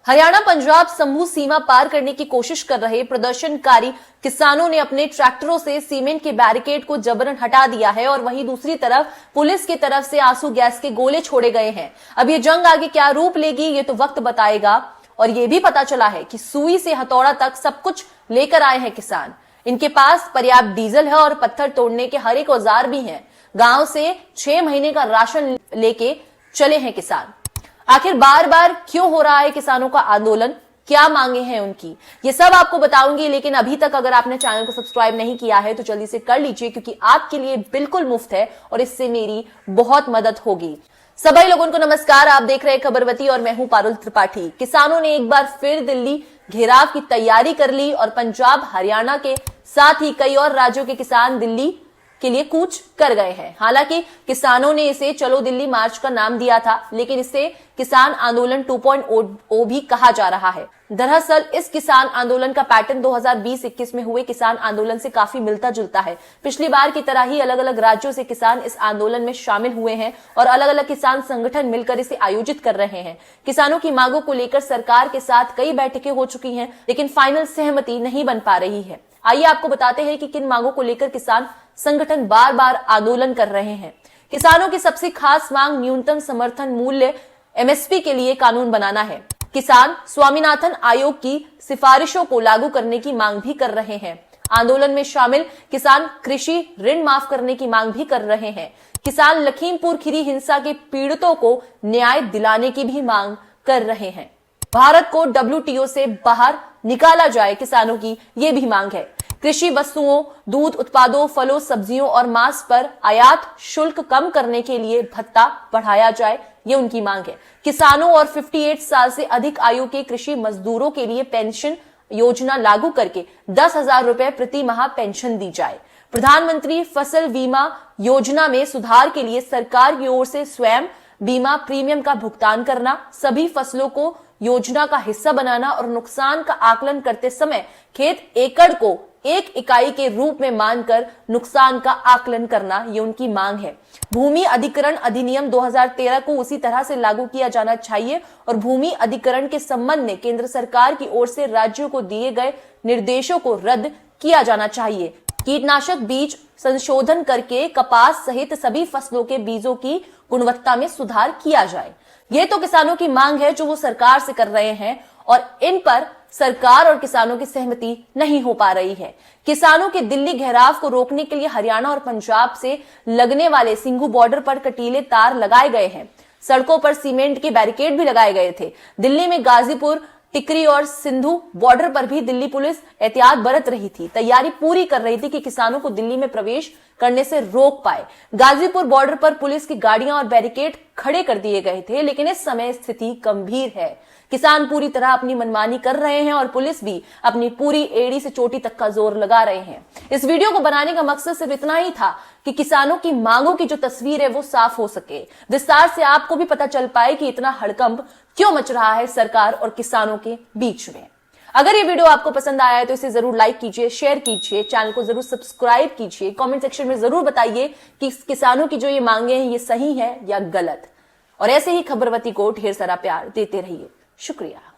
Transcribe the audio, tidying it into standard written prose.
हरियाणा पंजाब समूह सीमा पार करने की कोशिश कर रहे प्रदर्शनकारी किसानों ने अपने ट्रैक्टरों से सीमेंट के बैरिकेड को जबरन हटा दिया है और वहीं दूसरी तरफ पुलिस की तरफ से आंसू गैस के गोले छोड़े गए हैं। अब ये जंग आगे क्या रूप लेगी ये तो वक्त बताएगा। और ये भी पता चला है कि सुई से हथौड़ा तक सब कुछ लेकर आए हैं किसान। इनके पास पर्याप्त डीजल है और पत्थर तोड़ने के हर एक औजार भी हैं। गांव से 6 महीने का राशन लेके चले हैं किसान। आखिर बार बार क्यों हो रहा है किसानों का आंदोलन, क्या मांगे हैं उनकी, ये सब आपको बताऊंगी। लेकिन अभी तक अगर आपने चैनल को सब्सक्राइब नहीं किया है तो जल्दी से कर लीजिए, क्योंकि आपके लिए बिल्कुल मुफ्त है और इससे मेरी बहुत मदद होगी। सभी लोगों को नमस्कार, आप देख रहे हैं खबरवती और मैं हूं पारुल त्रिपाठी। किसानों ने एक बार फिर दिल्ली घेराव की तैयारी कर ली और पंजाब, हरियाणा के साथ ही कई और राज्यों के किसान दिल्ली के लिए कूच कर गए हैं। हालांकि किसानों ने इसे चलो दिल्ली मार्च का नाम दिया था, लेकिन इसे किसान आंदोलन 2.0 भी कहा जा रहा है। दरअसल इस किसान आंदोलन का पैटर्न 2020-21 में हुए किसान आंदोलन से काफी मिलता जुलता है। पिछली बार की तरह ही अलग अलग राज्यों से किसान इस आंदोलन में शामिल हुए हैं और अलग अलग किसान संगठन मिलकर इसे आयोजित कर रहे हैं। किसानों की मांगों को लेकर सरकार के साथ कई बैठकें हो चुकी हैं, लेकिन फाइनल सहमति नहीं बन पा रही है। आइए आपको बताते हैं कि किन मांगों को लेकर किसान संगठन बार बार आंदोलन कर रहे हैं। किसानों की सबसे खास मांग न्यूनतम समर्थन मूल्य एमएसपी के लिए कानून बनाना है। किसान स्वामीनाथन आयोग की सिफारिशों को लागू करने की मांग भी कर रहे हैं। आंदोलन में शामिल किसान कृषि ऋण माफ करने की मांग भी कर रहे हैं। किसान लखीमपुर खीरी हिंसा के पीड़ितों को न्याय दिलाने की भी मांग कर रहे हैं। भारत को WTO से बाहर निकाला जाए, किसानों की ये भी मांग है। कृषि वस्तुओं, दूध उत्पादों, फलों, सब्जियों और मांस पर आयात शुल्क कम करने के लिए भत्ता बढ़ाया जाए, ये उनकी मांग है। किसानों और 58 साल से अधिक आयु के कृषि मजदूरों के लिए पेंशन योजना लागू करके 10,000 रुपए प्रति माह पेंशन दी जाए। प्रधानमंत्री फसल बीमा योजना में सुधार के लिए सरकार की ओर से स्वयं बीमा प्रीमियम का भुगतान करना, सभी फसलों को योजना का हिस्सा बनाना और नुकसान का आकलन करते समय खेत एकड़ को 1 इकाई के रूप में मानकर नुकसान का आकलन करना, ये उनकी मांग है। भूमि अधिग्रहण अधिनियम 2013 को उसी तरह से लागू किया जाना चाहिए और भूमि अधिग्रहण के संबंध में केंद्र सरकार की ओर से राज्यों को दिए गए निर्देशों को रद्द किया जाना चाहिए। कीटनाशक बीज संशोधन करके कपास सहित सभी फसलों के बीजों की गुणवत्ता में सुधार किया जाए। ये तो किसानों की मांग है जो वो सरकार से कर रहे हैं और इन पर सरकार और किसानों की सहमति नहीं हो पा रही है। किसानों के दिल्ली घेराव को रोकने के लिए हरियाणा और पंजाब से लगने वाले सिंघू बॉर्डर पर कटीले तार लगाए गए हैं। सड़कों पर सीमेंट के बैरिकेड भी लगाए गए थे। दिल्ली में गाजीपुर, टिकरी और सिंधु बॉर्डर पर भी दिल्ली पुलिस एहतियात बरत रही थी, तैयारी पूरी कर रही थी कि किसानों को दिल्ली में प्रवेश करने से रोक पाए। गाजीपुर बॉर्डर पर पुलिस की गाड़ियां और बैरिकेड खड़े कर दिए गए थे, लेकिन इस समय स्थिति गंभीर है। किसान पूरी तरह अपनी मनमानी कर रहे हैं और पुलिस भी अपनी पूरी एड़ी से चोटी तक का जोर लगा रहे हैं। इस वीडियो को बनाने का मकसद सिर्फ इतना ही था कि किसानों की मांगों की जो तस्वीर है वो साफ हो सके, विस्तार से आपको भी पता चल पाए कि इतना हड़कंप क्यों मच रहा है सरकार और किसानों के बीच में। अगर ये वीडियो आपको पसंद आया है तो इसे जरूर लाइक कीजिए, शेयर कीजिए, चैनल को जरूर सब्सक्राइब कीजिए। कमेंट सेक्शन में जरूर बताइए कि किसानों की जो ये मांगे हैं ये सही है या गलत। और ऐसे ही खबरवती को ढेर सारा प्यार देते रहिए। शुक्रिया।